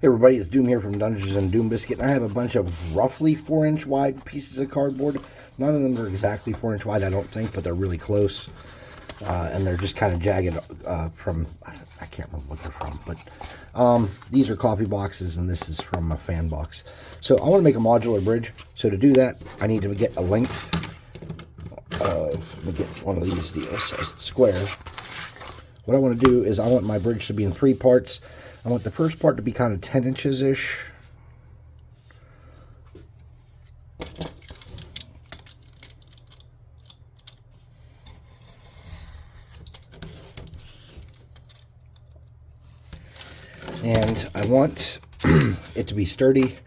Hey everybody, it's Doom here from Dungeons and Doom Biscuit, and I have a bunch of roughly 4-inch wide pieces of cardboard. None of them are exactly 4-inch wide, I don't think, but they're really close. And they're just kind of jagged from, I can't remember what they're from, but these are coffee boxes, and this is from a fan box. So I want to make a modular bridge. So to do that, I need to get a length of, let me get one of these deals, a square. What I want to do is I want my bridge to be in 3 parts. I want the first part to be kind of 10 inches-ish. And I want it to be sturdy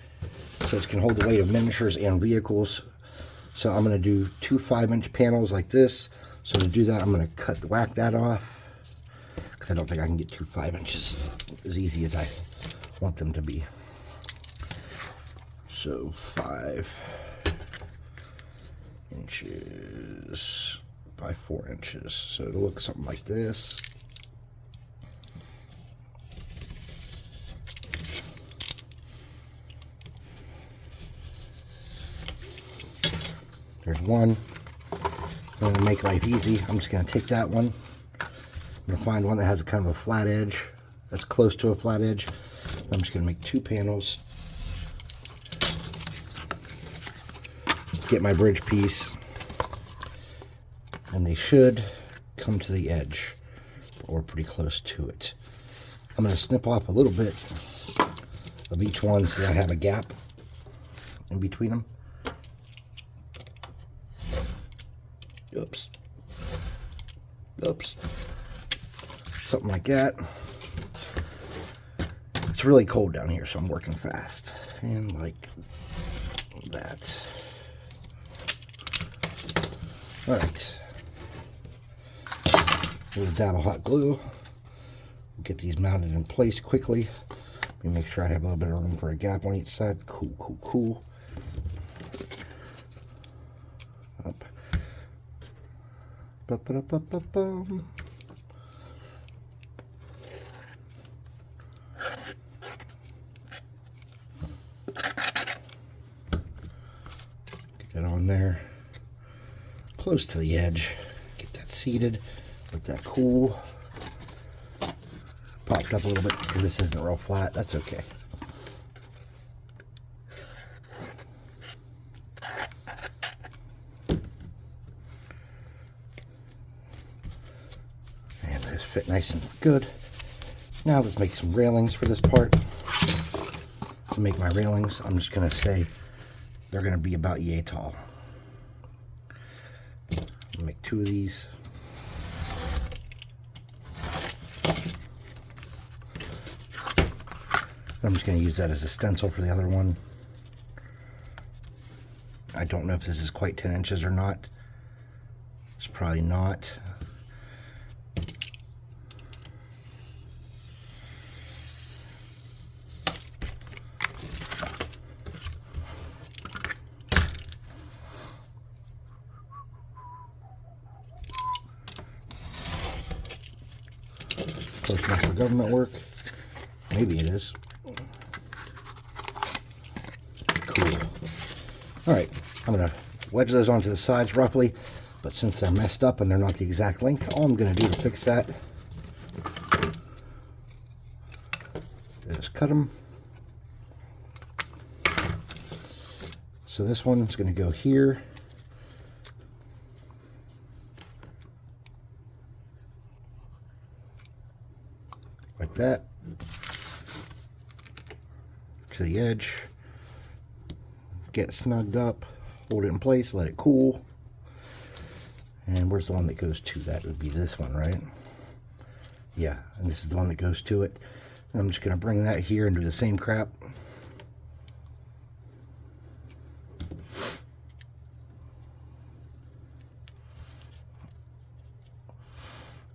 so it can hold the weight of miniatures and vehicles. So I'm going to do 2 5-inch panels like this. So to do that, I'm going to whack that off. I don't think I can get 2 5 inches as easy as I want them to be. So 5 inches by 4 inches. So it'll look something like this. There's one. I'm going to make life easy. I'm just going to take that one. I'm going to find one that has a kind of a flat edge, that's close to a flat edge. I'm just going to make 2 panels. Get my bridge piece. And they should come to the edge, or pretty close to it. I'm going to snip off a little bit of each one so that I have a gap in between them. Oops. Oops. Something like that. It's really cold down here, so I'm working fast. And like that. Alright. With a dab of hot glue. Get these mounted in place quickly. Let me make sure I have a little bit of room for a gap on each side. Cool, cool, cool. Up. Ba-ba-da-ba-ba-bum. Get on there, close to the edge, get that seated, let that cool. Popped up a little bit because this isn't real flat, that's okay. And this fit nice and good. Now let's make some railings for this part. To make my railings, I'm just going to say they're going to be about yay tall. I'll make 2 of these. I'm just going to use that as a stencil for the other one. I don't know if this is quite 10 inches or not. It's probably not. Not for government work. Maybe it is. Cool. Alright, I'm going to wedge those onto the sides roughly, but since they're messed up and they're not the exact length, all I'm going to do to fix that is cut them. So this one's going to go here. Like that, to the edge, get it snugged up, hold it in place, let it cool. And where's the one that goes to that? Would be this one, right? Yeah, and this is the one that goes to it. And I'm just going to bring that here and do the same crap.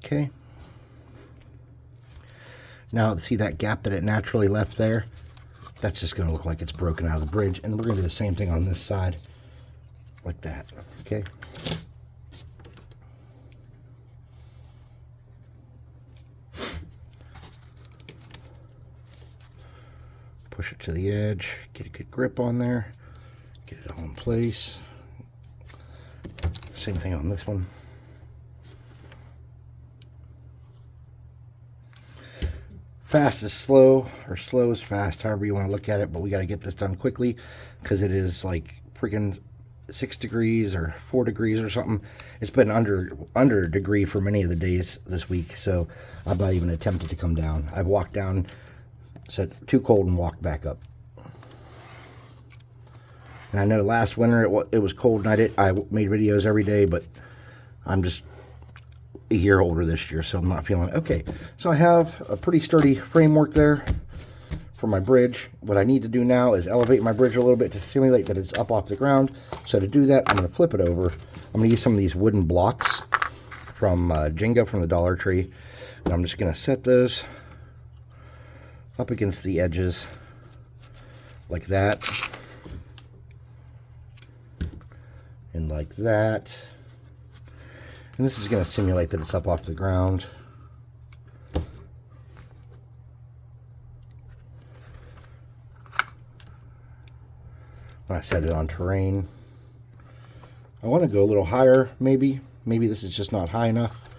Okay. Now, see that gap that it naturally left there? That's just going to look like it's broken out of the bridge. And we're going to do the same thing on this side. Like that. Okay? Push it to the edge, get a good grip on there, get it all in place. Same thing on this one. Fast is slow, or slow is fast, however you want to look at it, but we got to get this done quickly because it is like freaking 6 degrees or 4 degrees or something. It's been under a degree for many of the days this week, so I'm not even attempted to come down. I've walked down, said too cold, and walked back up. And I know last winter it was cold, and I made videos every day, but I'm just a year older this year, so I'm not feeling it. Okay, so I have a pretty sturdy framework there for my bridge. What I need to do now is elevate my bridge a little bit to simulate that it's up off the ground. So to do that, I'm going to flip it over. I'm going to use some of these wooden blocks from Jenga from the Dollar Tree, and I'm just going to set those up against the edges like that, and like that. And this is going to simulate that it's up off the ground. When I set it on terrain, I want to go a little higher, maybe. Maybe this is just not high enough.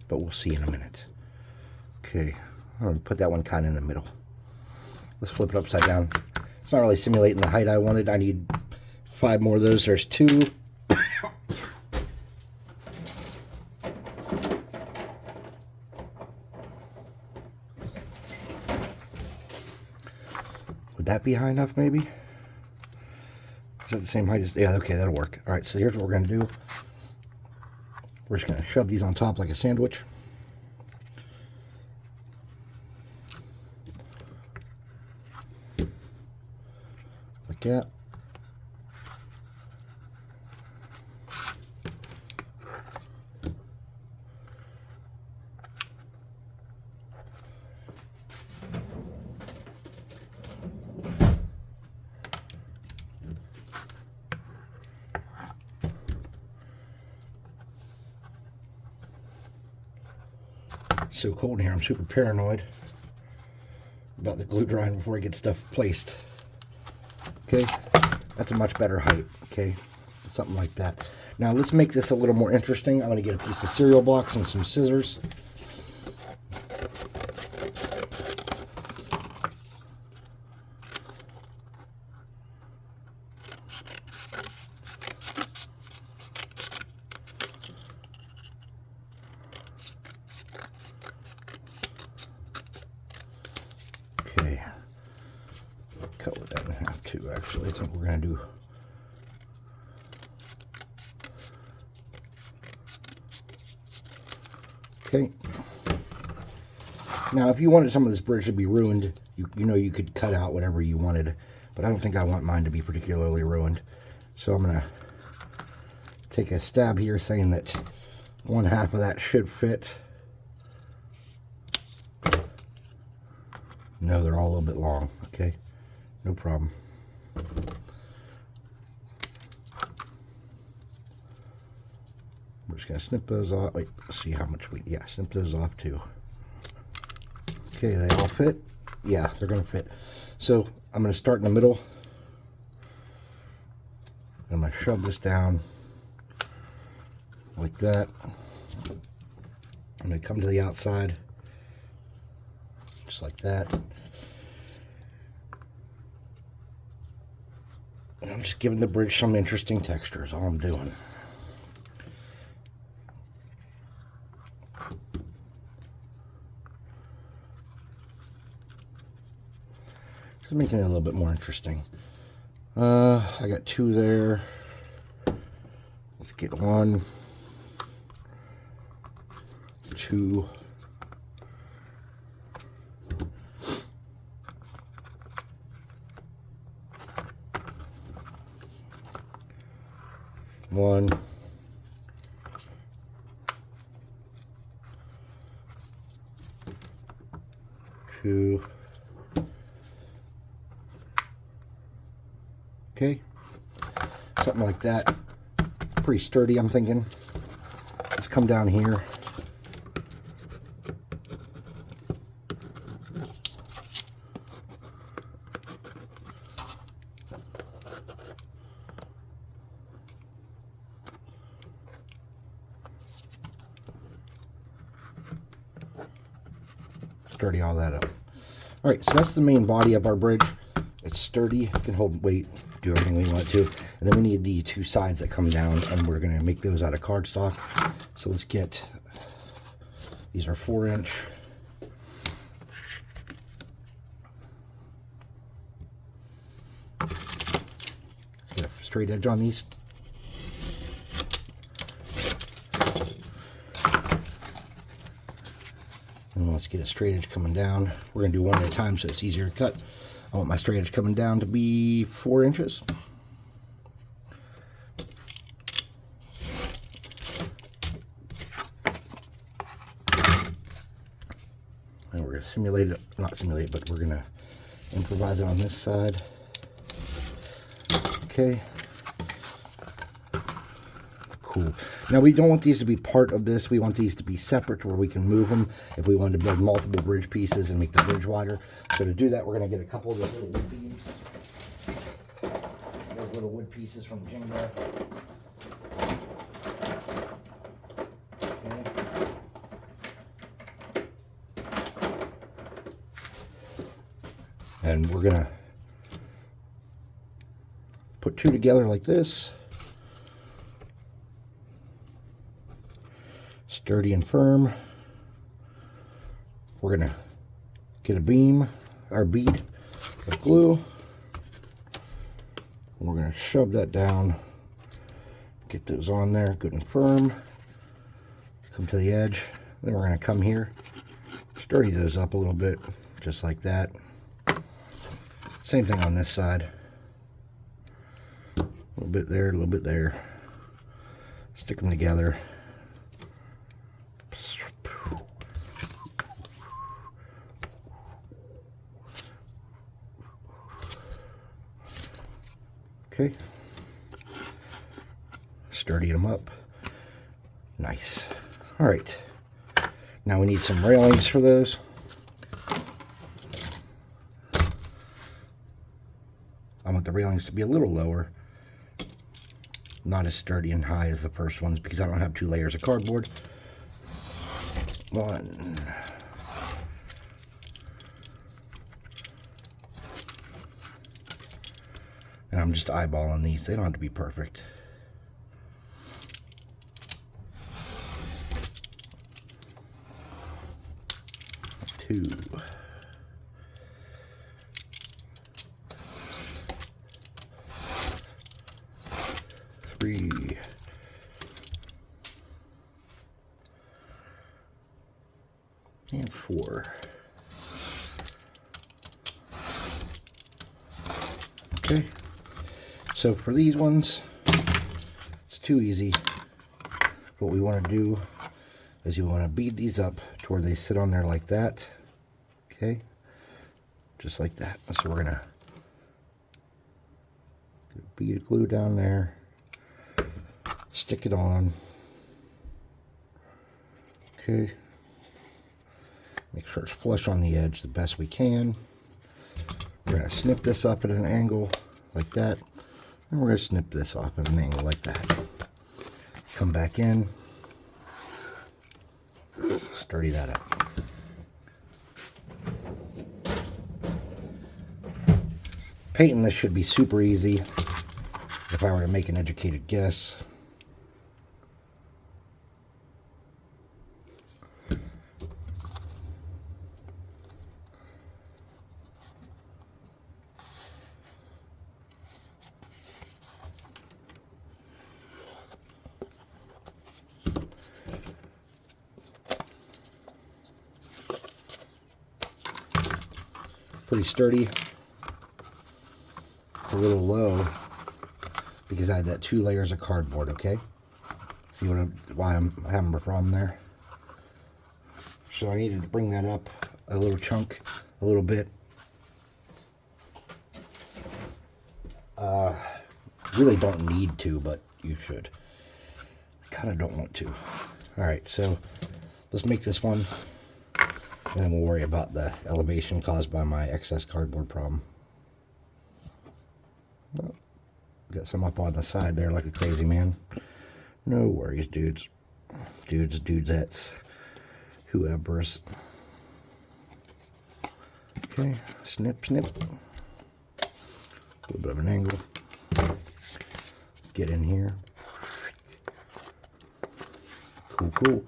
But we'll see in a minute. Okay, I'm going to put that one kind of in the middle. Let's flip it upside down. It's not really simulating the height I wanted. I need 5 more of those. There's 2. Would that be high enough, maybe? Is that the same height as... Yeah, okay, that'll work. All right, so here's what we're going to do. We're just going to shove these on top like a sandwich. Like that. So cold in here, I'm super paranoid about the glue drying before I get stuff placed. Okay, that's a much better height. Okay, something like that. Now let's make this a little more interesting. I'm going to get a piece of cereal box and some scissors. Cut that in half too, actually. I think we're going to do... Okay. Now, if you wanted some of this bridge to be ruined, you know you could cut out whatever you wanted, but I don't think I want mine to be particularly ruined. So I'm going to take a stab here saying that 1/2 of that should fit. No, they're all a little bit long. Okay. No problem. We're just going to snip those off. Wait, let's see how much we... Yeah, snip those off too. Okay, they all fit? Yeah, they're going to fit. So I'm going to start in the middle. I'm going to shove this down like that. I'm going to come to the outside just like that. And I'm just giving the bridge some interesting texture is all I'm doing. Just making it a little bit more interesting. I got 2 there. Let's get 1, 2. One, 2. Okay, something like that. Pretty sturdy, I'm thinking. Let's come down here. sturdy all that up. All right, so that's the main body of our bridge. It's sturdy, it can hold weight, do everything we want to. And then we need the two sides that come down, and we're gonna make those out of cardstock. So let's get, these are 4-inch. Let's get a straight edge on these. And let's get a straight edge coming down. We're gonna do one at a time so it's easier to cut. I want my straight edge coming down to be 4 inches. And we're gonna simulate it, not simulate, but we're gonna improvise it on this side. Okay. Cool. Now we don't want these to be part of this. We want these to be separate where we can move them if we wanted to build multiple bridge pieces and make the bridge wider. So to do that, we're going to get a couple of those little wood beams. Those little wood pieces from Jenga. Okay. And we're going to put two together like this. Sturdy and firm. We're gonna get a beam, our bead of glue. We're gonna shove that down, get those on there good and firm. Come to the edge. Then we're gonna come here, sturdy those up a little bit, just like that. Same thing on this side. A little bit there, a little bit there. Stick them together. Okay, sturdy them up. Nice. All right, now we need some railings for those. I want the railings to be a little lower, not as sturdy and high as the first ones because I don't have 2 layers of cardboard. One. And I'm just eyeballing these. They don't have to be perfect. Two. Three. And 4. Okay. So for these ones, it's too easy. What we want to do is you want to bead these up to where they sit on there like that. Okay, just like that. So we're gonna get a bead of glue down there, stick it on. Okay, make sure it's flush on the edge the best we can. We're gonna snip this up at an angle like that. And we're going to snip this off at an angle like that. Come back in. Sturdy that up. Painting this should be super easy if I were to make an educated guess. Pretty sturdy. It's a little low because I had that 2 layers of cardboard, okay? See why I'm having a problem there? So I needed to bring that up a little chunk, a little bit. Really don't need to, but you should. I kind of don't want to. Alright, so let's make this one, and then we'll worry about the elevation caused by my excess cardboard problem. Oh, got some up on the side there like a crazy man. No worries, dudes. Dudesettes. Whoever's. Okay, snip, snip. A little bit of an angle. Get in here. Cool, cool.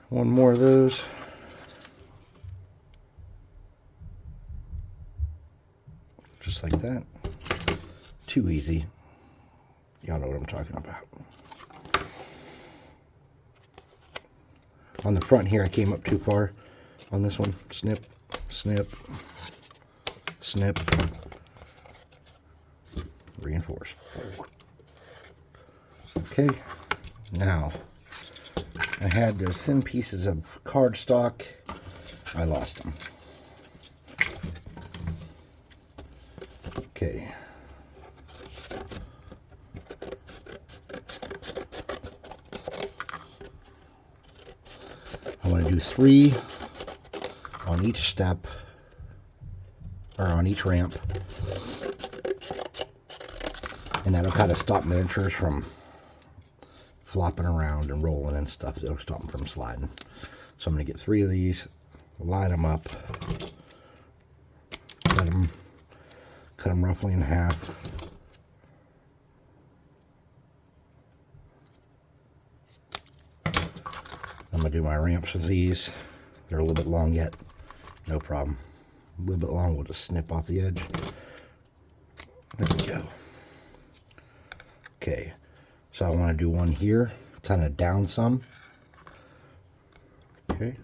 One more of those. Just like that. Too easy. Y'all know what I'm talking about. On the front here, I came up too far on this one. Snip, snip, snip, reinforce. Okay, now I had those thin pieces of cardstock. I lost them. Okay. I want to do 3 on each step, or on each ramp, and that'll kind of stop miniatures from flopping around and rolling and stuff. It'll stop them from sliding. So I'm going to get 3 of these, line them up, cut them roughly in half. I'm going to do my ramps with these. They're a little bit long yet. No problem. A little bit long, we'll just snip off the edge. There we go. Okay, so I want to do one here, kind of down some. Okay,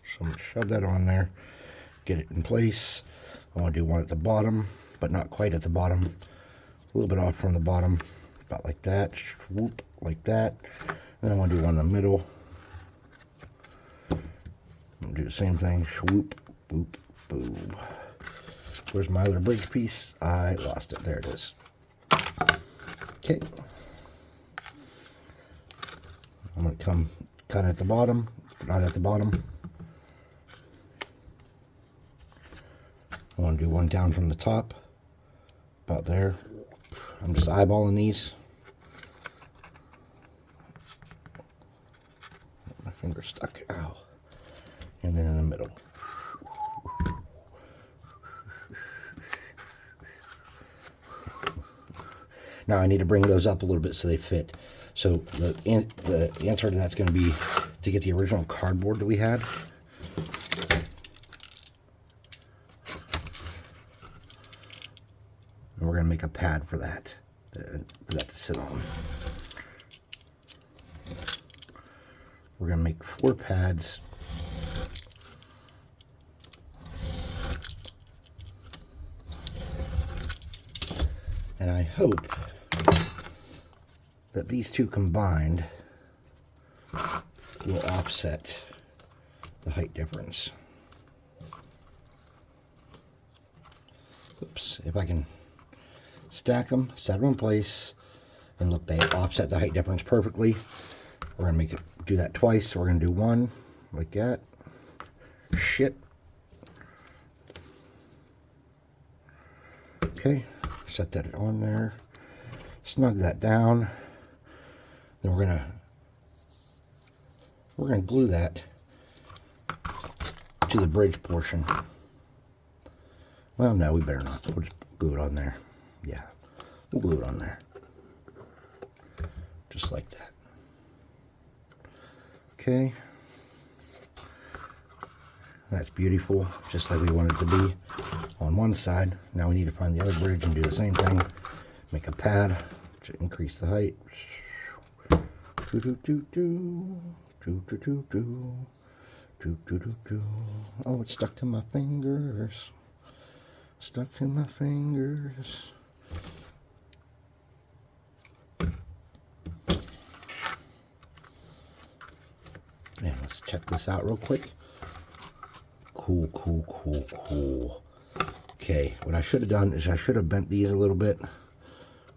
so I'm going to shove that on there, get it in place. I want to do one at the bottom, but not quite at the bottom. A little bit off from the bottom, about like that. Swoop, like that. And I want to do one in the middle. Do the same thing. Swoop, boop, boom. Where's my other bridge piece? I lost it. There it is. Okay. I'm going to come kind of at the bottom, but not at the bottom. I want to do one down from the top, about there. I'm just eyeballing these. My finger's stuck. Ow. And then in the middle. Now I need to bring those up a little bit so they fit. So the answer to that's going to be to get the original cardboard that we had. And we're going to make a pad for that to sit on. We're going to make 4 pads. And I hope that these two combined will offset the height difference. Oops, if I can stack them, set them in place, and look, they offset the height difference perfectly. We're gonna do that twice. So we're gonna do one like that. Shit. Okay. Set that on there, snug that down. Then we're gonna glue that to the bridge portion. Well, no, we better not. We'll just glue it on there. Yeah, we'll glue it on there, just like that. Okay, that's beautiful, just like we want it to be on one side. Now we need to find the other bridge and do the same thing. Make a pad to increase the height. Oh, it's stuck to my fingers. Stuck to my fingers. And let's check this out real quick. Cool, cool, cool, cool. Okay, what I should have done is I should have bent these a little bit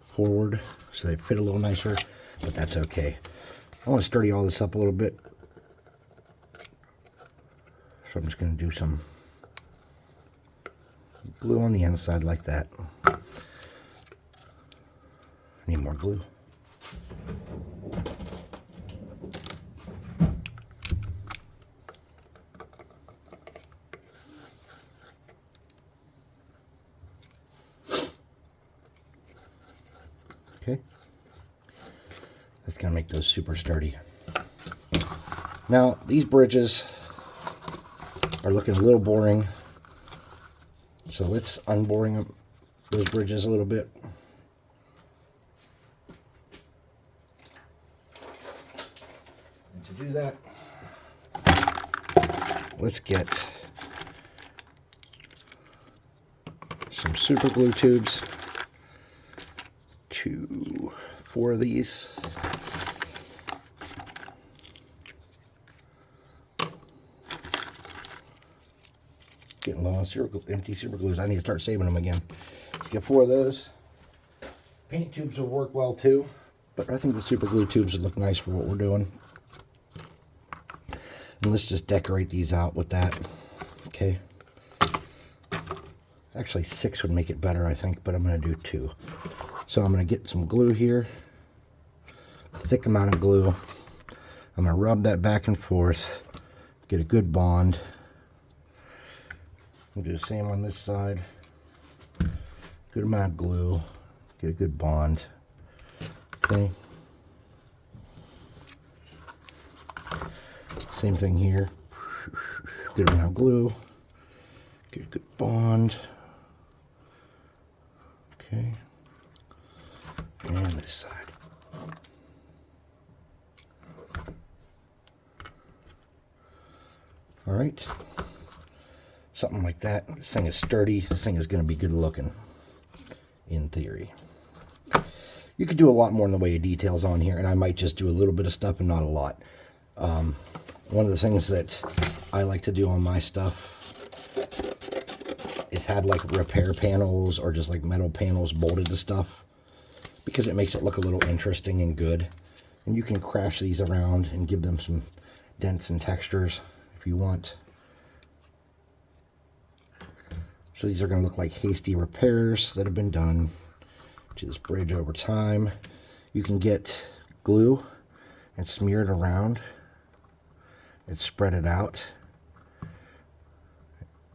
forward so they fit a little nicer, but that's okay. I want to sturdy all this up a little bit. So I'm just going to do some glue on the inside like that. I need more glue. Okay. That's going to make those super sturdy. Now, these bridges are looking a little boring. So let's unboring them, those bridges a little bit. And to do that, let's get some super glue tubes. 4 of these. Getting low on empty super glues. I need to start saving them again. Let's get 4 of those. Paint tubes will work well too, but I think the super glue tubes would look nice for what we're doing. And let's just decorate these out with that. Okay. Actually, 6 would make it better, I think, but I'm going to do 2. So I'm going to get some glue here. A thick amount of glue. I'm going to rub that back and forth. Get a good bond. We'll do the same on this side. Good amount of glue. Get a good bond. Okay. Same thing here. Good amount of glue. Get a good bond. Okay. And this side. All right. Something like that. This thing is sturdy. This thing is going to be good looking, in theory. You could do a lot more in the way of details on here, and I might just do a little bit of stuff and not a lot. One of the things that I like to do on my stuff is have like repair panels or just like metal panels bolted to stuff, because it makes it look a little interesting and good. And you can crash these around and give them some dents and textures if you want. So these are going to look like hasty repairs that have been done to this bridge over time. You can get glue and smear it around and spread it out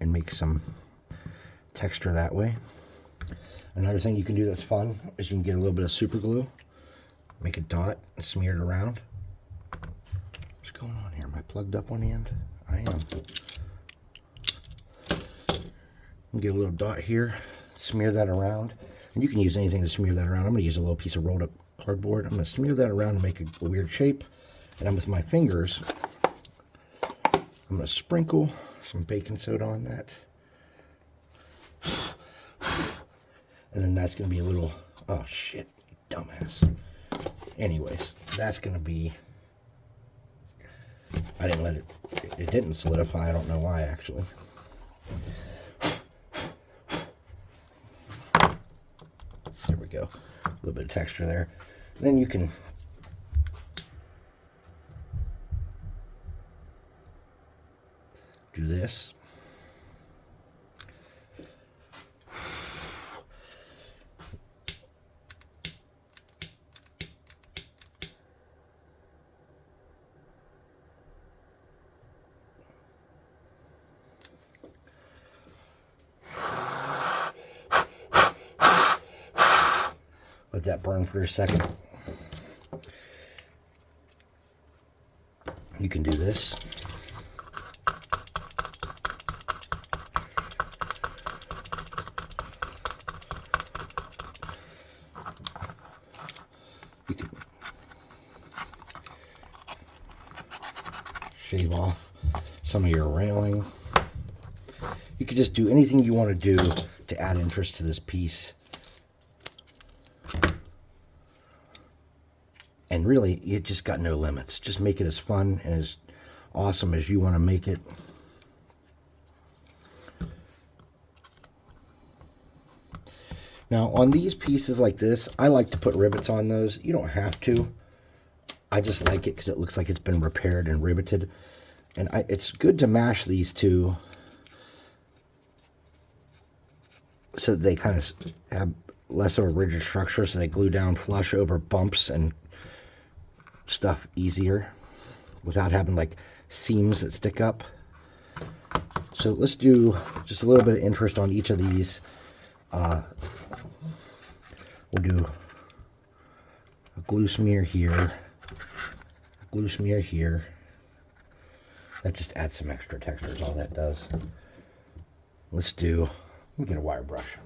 and make some texture that way. Another thing you can do that's fun is you can get a little bit of super glue, make a dot and smear it around. What's going on here? Am I plugged up one end? I am. Get a little dot here, smear that around, and you can use anything to smear that around. I'm going to use a little piece of rolled up cardboard. I'm going to smear that around and make a weird shape, and I'm with my fingers, I'm going to sprinkle some baking soda on that, and then that's going to be a little, oh shit, dumbass. Anyways, that's going to be, I didn't let it didn't solidify. I don't know why, actually. There we go. A little bit of texture there. Then you can do this. Let that burn for a second. You can do this. You can shave off some of your railing. You could just do anything you want to do to add interest to this piece. And really, you just got no limits. Just make it as fun and as awesome as you want to make it. Now, on these pieces like this, I like to put rivets on those. You don't have to. I just like it because it looks like it's been repaired and riveted. And it's good to mash these two so that they kind of have less of a rigid structure, so they glue down flush over bumps and stuff easier without having like seams that stick up. So let's do just a little bit of interest on each of these. We'll do glue smear here, glue smear here. That just adds some extra texture is all that does. Let me get a wire brush.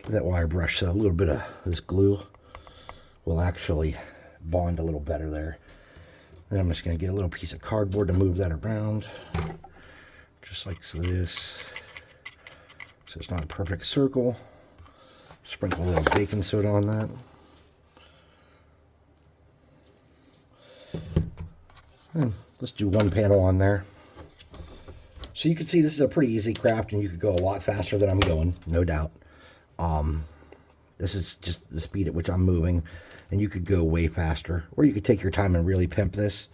Give that wire brush so a little bit of this glue will actually bond a little better there. Then I'm just going to get a little piece of cardboard to move that around, just like this. So it's not a perfect circle. Sprinkle a little baking soda on that. And let's do one panel on there. So you can see this is a pretty easy craft, and you could go a lot faster than I'm going, no doubt. This is just the speed at which I'm moving, and you could go way faster, or you could take your time and really pimp this.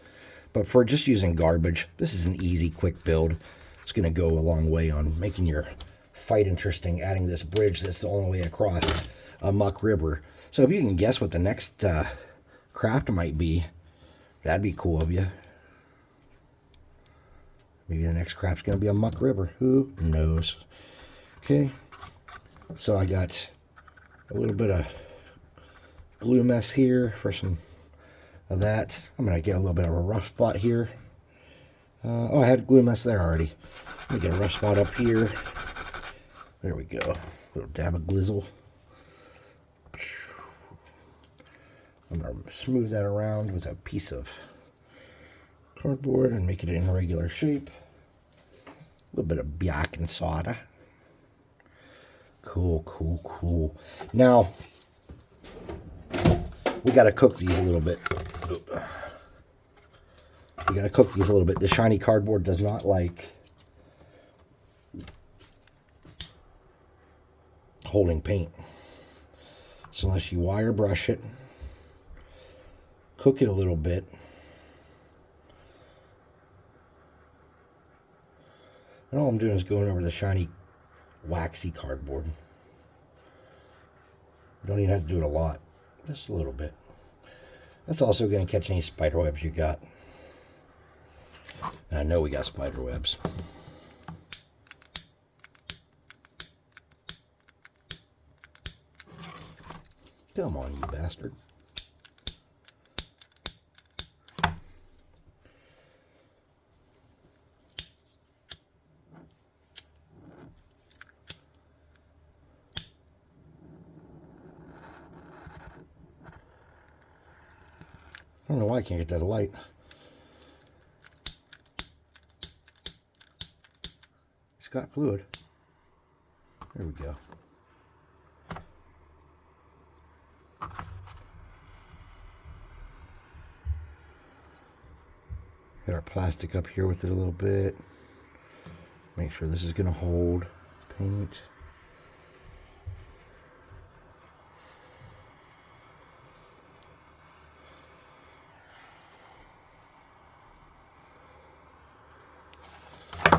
But for just using garbage, this is an easy, quick build. It's going to go a long way on making your fight interesting, adding this bridge that's the only way across a muck river. So if you can guess what the next craft might be, that'd be cool of you. Maybe the next craft's going to be a muck river. Who knows? Okay. So I got a little bit of glue mess here for some of that. I'm going to get a little bit of a rough spot here. Oh, I had glue mess there already. Let me get a rough spot up here. There we go. A little dab of glizzle. I'm going to smooth that around with a piece of cardboard and make it in a regular shape. A little bit of baking soda. Cool, cool, cool. Now, we got to cook these a little bit. We got to cook these a little bit. The shiny cardboard does not like holding paint. So unless you wire brush it, cook it a little bit, and all I'm doing is going over the shiny waxy cardboard. You don't even have to do it a lot, just a little bit. That's also going to catch any spider webs you got. And I know we got spider webs. Come on, you bastard. I don't know why I can't get that light. It's got fluid. There we go. Get our plastic up here with it a little bit. Make sure this is going to hold paint.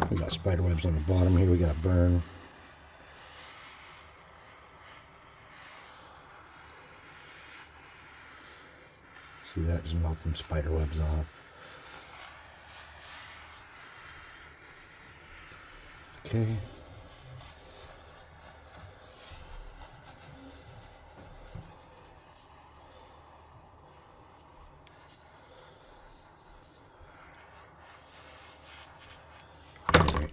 We got spider webs on the bottom here. We got to burn. See that? Just melt them spider webs off. Okay. Alright.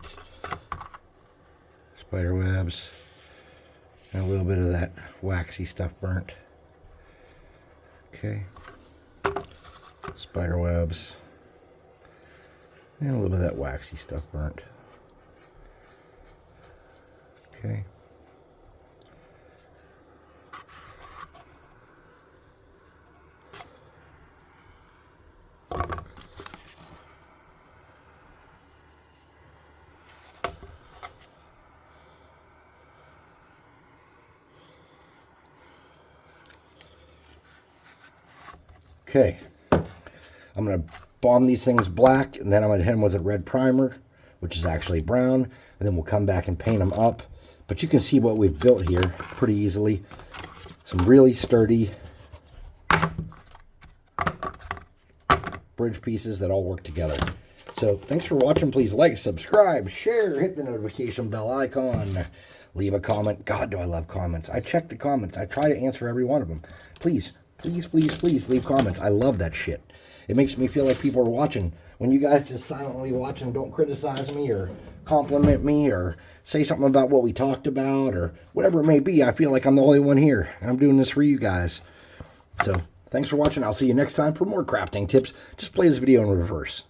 Spider webs. And a little bit of that waxy stuff burnt. Okay. Spider webs. And a little bit of that waxy stuff burnt. Okay. Okay. I'm going to bomb these things black, and then I'm going to hit them with a red primer, which is actually brown, and then we'll come back and paint them up. But you can see what we've built here pretty easily. Some really sturdy bridge pieces that all work together. So So thanks for watching. Please like, subscribe, share, hit the notification bell icon. Leave a comment. God, do I love comments. I check the comments. I try to answer every one of them. Please, please, please, please leave comments. I love that shit. It makes me feel like people are watching. When you guys just silently watch and don't criticize me or compliment me or say something about what we talked about or whatever it may be, I feel like I'm the only one here. And I'm doing this for you guys. So thanks for watching. I'll see you next time for more crafting tips. Just play this video in reverse.